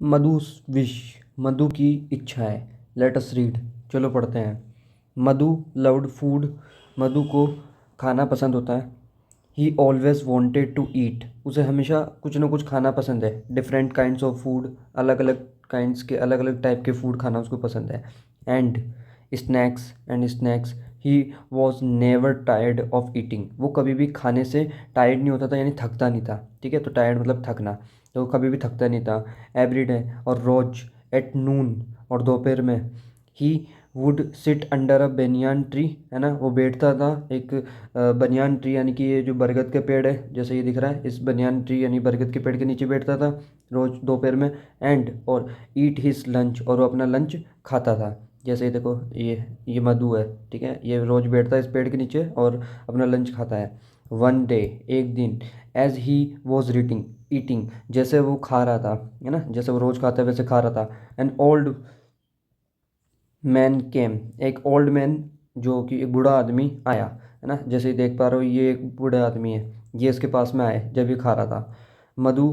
मधुस wish, मधु की इच्छा है। लेट अस रीड, चलो पढ़ते हैं। मधु लव्ड फूड, मधु को खाना पसंद होता है। He always wanted to eat, उसे हमेशा कुछ ना कुछ खाना पसंद है। डिफरेंट काइंड्स ऑफ फूड, अलग अलग काइंड्स के, अलग अलग टाइप के फूड खाना उसको पसंद है। And snacks he was never tired of eating, वो कभी भी खाने से टायर्ड नहीं होता था, यानी थकता नहीं था। ठीक है, तो टायर्ड मतलब थकना, तो वो कभी भी थकता नहीं था। एवरी डे, और रोज। एट नून, और दोपहर में। He would sit under a banyan tree, है ना, वो बैठता था एक बनियान ट्री, यानी कि ये जो बरगद के पेड़ है जैसे ये दिख रहा है, इस बनियान ट्री यानी बरगद के पेड़ के नीचे बैठता था रोज दोपहर में। एंड और ईट हिज लंच, और वो अपना लंच खाता था। जैसे ये देखो, ये मधु है, ठीक है, ये रोज बैठता है इस पेड़ के नीचे और अपना लंच खाता है। वन डे, एक दिन। As he was eating eating, जैसे वो खा रहा था, है ना, जैसे वो रोज खाता है वैसे खा रहा था। एन ओल्ड मैन केम, एक ओल्ड मैन, जो कि एक बूढ़ा आदमी आया, है ना, जैसे ही देख पा रहे हो ये एक बूढ़ा आदमी है, ये इसके पास में आए जब ये खा रहा था। मधु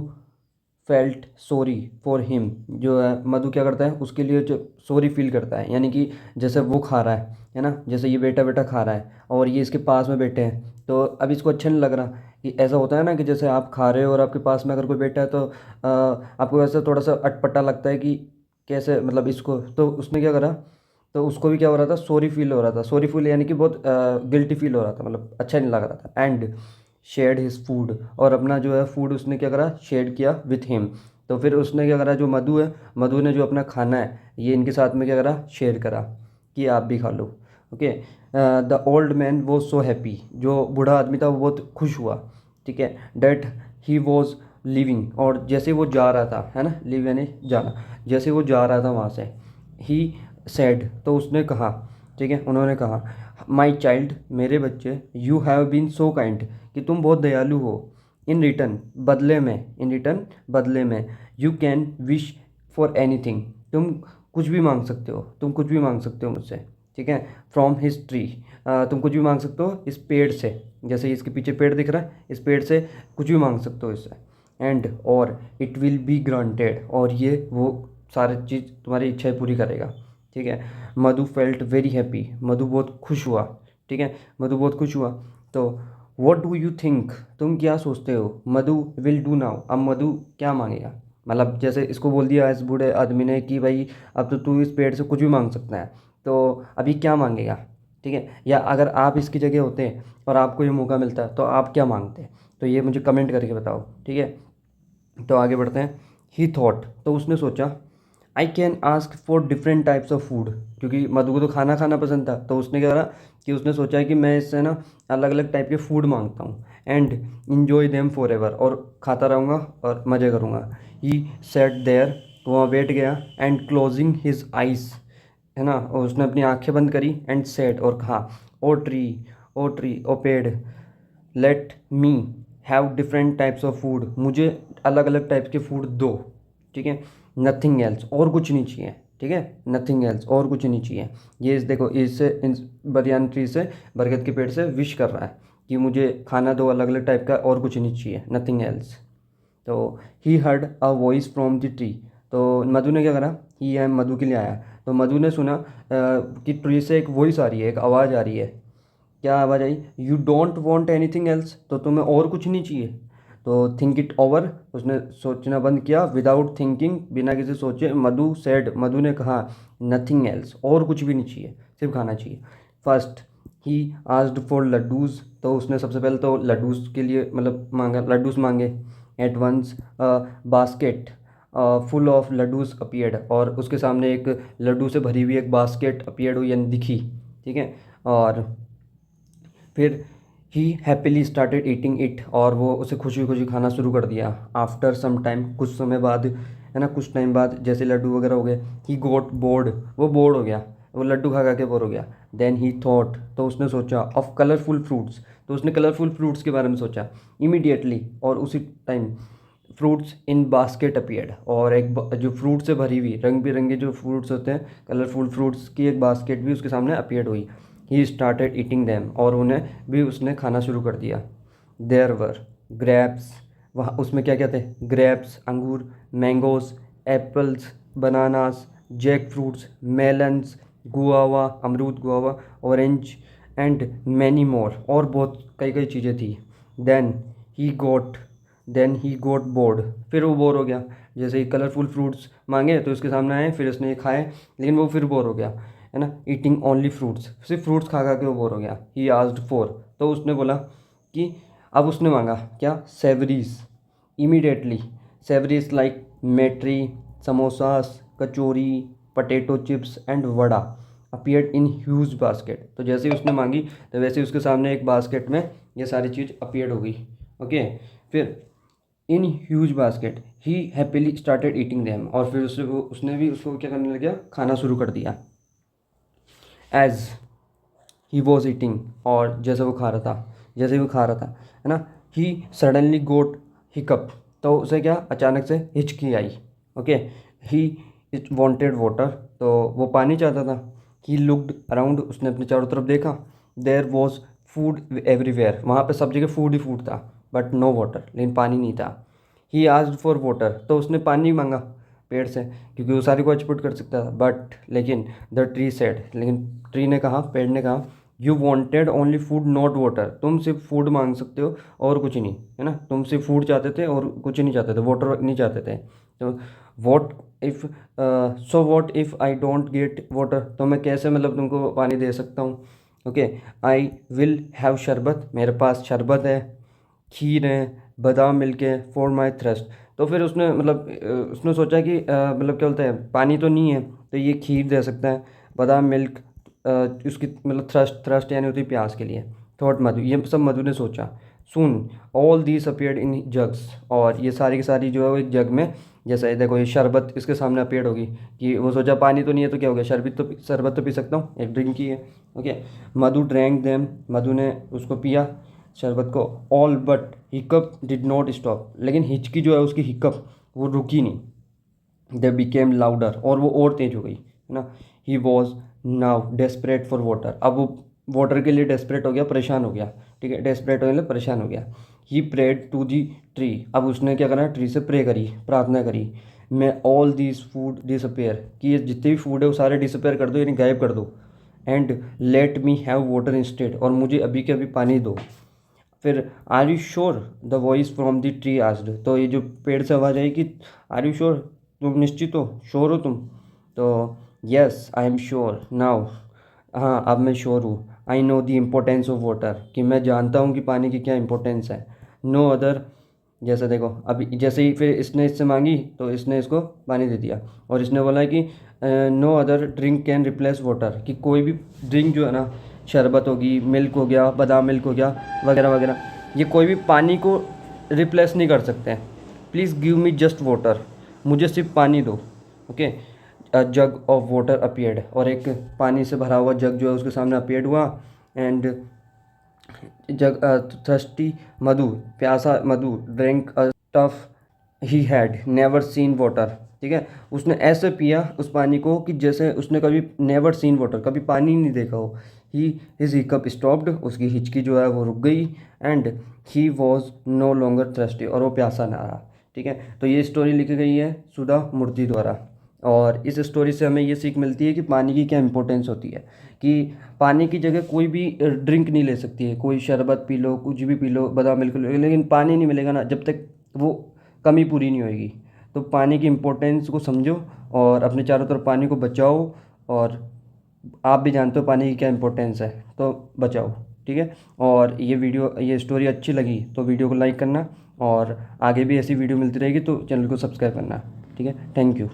फेल्ट सॉरी फॉर हिम, जो है मधु क्या करता है उसके लिए, जो सॉरी फील करता है, यानी कि जैसे वो खा रहा है ना, जैसे ये बेटा बेटा खा रहा है और ये इसके पास में बैठे हैं, तो अब इसको अच्छा नहीं लग रहा। कि ऐसा होता है ना कि जैसे आप खा रहे हो और आपके पास में अगर कोई बैठा है तो आपको ऐसा थोड़ा सा अटपटा लगता है कि कैसे, मतलब इसको, तो उसने क्या करा, तो उसको भी क्या हो रहा था, सॉरी फील हो रहा था। सॉरी फील यानी कि बहुत गिल्टी फील हो रहा था, मतलब अच्छा नहीं लग रहा था। एंड शेयर्ड हिज फूड, और अपना जो है फूड उसने क्या करा, शेयर किया विथ हिम। तो फिर उसने क्या करा, जो मधु है, मधु ने जो अपना खाना है ये इनके साथ में क्या करा, शेयर करा कि आप भी खा लो। Okay. The old man was so happy, जो बूढ़ा आदमी था वो बहुत खुश हुआ। ठीक है। डेट ही वॉज लिविंग, और जैसे वो जा रहा था, है ना, लिव यानी जाना, जैसे वो जा रहा था वहाँ से। ही सेड, तो उसने कहा, ठीक है, उन्होंने कहा, माई चाइल्ड, मेरे बच्चे, you have been so kind, कि तुम बहुत दयालु हो। इन रिटर्न, बदले में, इन रिटर्न बदले में, you can wish for anything, तुम कुछ भी मांग सकते हो, तुम कुछ भी मांग सकते हो मुझसे। ठीक है। फ्रॉम हिज ट्री, तुम कुछ भी मांग सकते हो इस पेड़ से, जैसे इसके पीछे पेड़ दिख रहा है, इस पेड़ से कुछ भी मांग सकते हो इससे। एंड और इट विल बी ग्रांटेड, और ये वो सारी चीज़ तुम्हारी इच्छाएं पूरी करेगा। ठीक है। मधु फेल्ट वेरी हैप्पी, मधु बहुत खुश हुआ। ठीक है, मधु बहुत खुश हुआ। तो वॉट डू यू थिंक, तुम क्या सोचते हो, मधु विल डू नाउ, अब मधु क्या मांगेगा। मतलब जैसे इसको बोल दिया इस बूढ़े आदमी ने कि भाई अब तो तू इस पेड़ से कुछ भी मांग सकता है, तो अभी क्या मांगेगा। ठीक है, या अगर आप इसकी जगह होते और आपको ये मौका मिलता तो आप क्या मांगते, तो ये मुझे कमेंट करके बताओ। ठीक है, तो आगे बढ़ते हैं। ही थॉट, तो उसने सोचा, I can ask for different types of food, क्योंकि मधु को तो खाना खाना पसंद था, तो उसने क्या करा कि उसने सोचा है कि मैं इससे ना अलग अलग टाइप के फूड मांगता हूँ। And enjoy them for ever, और खाता रहूँगा और मज़े करूँगा। ही सेट देयर, तो वहाँ बैठ गया। एंड क्लोजिंग हिज आइज, है ना, और उसने अपनी आंखें बंद करी। एंड सेट, और कहा, ओ ट्री, ओ ट्री, ओ पेड़, late me have different types of food, मुझे अलग अलग टाइप्स के फूड दो। ठीक है। नथिंग एल्स, और कुछ नहीं चाहिए। ठीक है, नथिंग एल्स, और कुछ नहीं चाहिए। ये देखो, इससे इन बरयान ट्री से, बरगद के पेड़ से विश कर रहा है कि मुझे खाना दो अलग अलग टाइप का, और कुछ नहीं चाहिए, नथिंग एल्स। तो he heard a voice from the tree, तो मधु ने क्या करा, ही है मधु के लिए आया, तो मधु ने सुना कि ट्री से एक वॉइस आ रही है, एक आवाज़ आ रही है। क्या आवाज़ आई, you don't want anything else, तो तुम्हें और कुछ नहीं चाहिए। तो थिंक इट ओवर, उसने सोचना बंद किया। विदाउट थिंकिंग, बिना किसी सोचे, मधु सेड, मधु ने कहा, नथिंग एल्स, और कुछ भी नहीं चाहिए, सिर्फ खाना चाहिए। First he asked for laddoos, तो उसने सबसे पहले तो लड्डूज के लिए मतलब मांगा, लड्डूस मांगे। At once basket full of laddus appeared, और उसके सामने एक लड्डू से भरी हुई एक बास्केट अपीयर्ड हुई, यानी दिखी। ठीक है। और फिर ही हैप्पीली स्टार्टेड ईटिंग इट, और वो उसे खुशी खुशी खाना शुरू कर दिया। आफ्टर सम टाइम, कुछ समय बाद, है ना, कुछ टाइम बाद, जैसे लड्डू वगैरह हो गए। ही गोट बोर्ड, वो बोर्ड हो गया, वो लड्डू खा खा के बोर हो गया। देन ही थॉट, तो उसने सोचा, ऑफ कलरफुल फ्रूट्स, तो उसने कलरफुल फ्रूट्स के बारे में सोचा। इमीडिएटली, और उसी टाइम, फ्रूट्स इन बास्केट अपीयर्ड, और एक जो फ्रूट से भरी हुई रंग बिरंगे जो फ्रूट्स होते हैं, कलरफुल फ्रूट्स की एक बास्केट भी उसके सामने अपीयर्ड हुई। ही स्टार्टेड ईटिंग दैम, और उन्हें भी उसने खाना शुरू कर दिया। देयर वर ग्रेप्स, वहाँ उसमें क्या क्या थे, ग्रेप्स अंगूर, mangoes apples, bananas, jack fruits, melons, guava, अमरूद, guava, orange and many more, और बहुत कई कई चीज़ें थी। Then he got then he got bored, फिर वो बोर हो गया। जैसे ही कलरफुल फ्रूट्स मांगे तो इसके सामने आए, फिर उसने ये खाए, लेकिन वो फिर बोर हो गया, है ना। ईटिंग ओनली फ्रूट्स, सिर्फ फ्रूट्स खा खा के वो बोर हो गया। ही आस्क्ड फॉर, तो उसने बोला कि अब उसने मांगा क्या, savouries. Immediately savouries like mathri, samosas, kachori, potato chips and vada appeared in huge basket. तो जैसे ही उसने मांगी तो वैसे ही उसके सामने एक बास्केट में ये सारी चीज़ अपीयर्ड हो गई। ओके, फिर इन ह्यूज बास्केट ही हैप्पीली स्टार्टेड ईटिंग देम, और फिर उसने भी उसको क्या करने लग गया, खाना शुरू कर दिया। एज ही वॉज ईटिंग, और जैसे वो खा रहा था, है ना, ही सडनली गोट हिकअप, तो उसे क्या अचानक से हिचकी आई। Okay, he it wanted water, तो वो पानी चाहता था। ही लुक्ड अराउंड, उसने अपने चारों तरफ देखा। देयर वॉज फूड एवरीवेयर, वहाँ पे सब जगह फूड ही फूड था, बट नो वाटर, लेकिन पानी नहीं था। ही आस्क्ड फॉर वाटर, तो उसने पानी मांगा पेड़ से, क्योंकि वो सारी को एक्सपोर्ट कर सकता था। बट लेकिन द ट्री सेड, लेकिन ट्री ने कहा, पेड़ ने कहा, you wanted only food not water, तुम सिर्फ फूड मांग सकते हो और कुछ नहीं, है ना। तुम सिर्फ फूड चाहते थे और कुछ नहीं चाहते थे, वाटर नहीं चाहते थे। तो what if so what if I don't get water, तो मैं कैसे मतलब तुमको पानी दे सकता हूँ। ओके, आई विल हैव शरबत, मेरे पास शरबत है, खीर है, बादाम मिल्क है, फॉर माई थ्रस्ट। तो फिर उसने मतलब उसने सोचा कि मतलब क्या बोलते हैं, पानी तो नहीं है तो ये खीर दे सकता है, बादाम मिल्क उसकी मतलब थ्रस्ट यानी होती है प्यास के लिए। थॉट मधु, ये सब मधु ने सोचा। सून all these appeared in jugs, और ये सारी की सारी जो है वो एक जग में, जैसे देखो ये शरबत इसके सामने अपीयर्ड होगी, कि वो सोचा पानी तो नहीं है तो क्या हो गया, शरबत तो पी सकता हूँ, एक ड्रिंक ही है। ओके, मधु ड्रैंक देम, मधु ने उसको पिया शरबत को। All but hiccup did not stop, लेकिन हिचकी जो है उसकी हिकअप वो रुकी नहीं। दे बिकेम लाउडर, और वो और तेज हो गई, है ना। He was now desperate for water, अब वो वाटर के लिए डेस्परेट हो गया, परेशान हो गया। ठीक है, डेस्परेट होने लिए परेशान हो गया। He prayed to the tree, अब उसने क्या करा, ट्री से प्रे करी, प्रार्थना करी। मैं ऑल दीज फूड डिसअपेयर, कि ये जितने भी फूड है वो सारे डिसअपेयर कर दो, यानी गायब कर दो। And let me have water instead, और मुझे अभी के अभी पानी दो। फिर are you sure, the voice from the tree asked, तो ये जो पेड़ से आवाज़ आई कि आर यू श्योर, तुम निश्चित हो, श्योर हो तुम। तो yes I am sure now, हाँ अब मैं श्योर हूँ। I know the importance of water, कि मैं जानता हूँ कि पानी की क्या इंपॉर्टेंस है। नो अदर, जैसे देखो अभी जैसे ही फिर इसने इससे मांगी तो इसने इसको पानी दे दिया, और इसने बोला कि no other drink can replace water, कि कोई भी ड्रिंक जो है ना, शरबत होगी, मिल्क हो गया, बादाम मिल्क हो गया, वगैरह वगैरह, ये कोई भी पानी को रिप्लेस नहीं कर सकते हैं। Please give me just water, मुझे सिर्फ पानी दो। Okay, jug of water appeared, और एक पानी से भरा हुआ जग जो है उसके सामने अपीयर्ड हुआ। एंड जग थर्स्टी मधु, प्यासा Madhu, drink tough he had never seen water. ठीक है, उसने ऐसे पिया उस पानी को कि जैसे उसने कभी नेवर सीन वाटर, कभी पानी नहीं देखा हो। ही हिज हिकअप स्टॉप्ड, उसकी हिचकी जो है वो रुक गई। And he was no longer thirsty, और वो प्यासा ना रहा। ठीक है, तो ये स्टोरी लिखी गई है सुधा मूर्ति द्वारा, और इस स्टोरी से हमें ये सीख मिलती है कि पानी की क्या इंपॉर्टेंस होती है, कि पानी की जगह कोई भी ड्रिंक नहीं ले सकती है, कोई शरबत पी लो, कुछ भी पी लो, बादाम मिल्क लो, लेकिन पानी नहीं मिलेगा ना जब तक वो कमी पूरी नहीं होएगी। तो पानी की इम्पोर्टेंस को समझो और अपने चारों तरफ पानी को बचाओ, और आप भी जानते हो पानी की क्या इम्पोर्टेंस है, तो बचाओ। ठीक है, और ये स्टोरी अच्छी लगी तो वीडियो को लाइक करना, और आगे भी ऐसी वीडियो मिलती रहेगी तो चैनल को सब्सक्राइब करना। ठीक है, थैंक यू।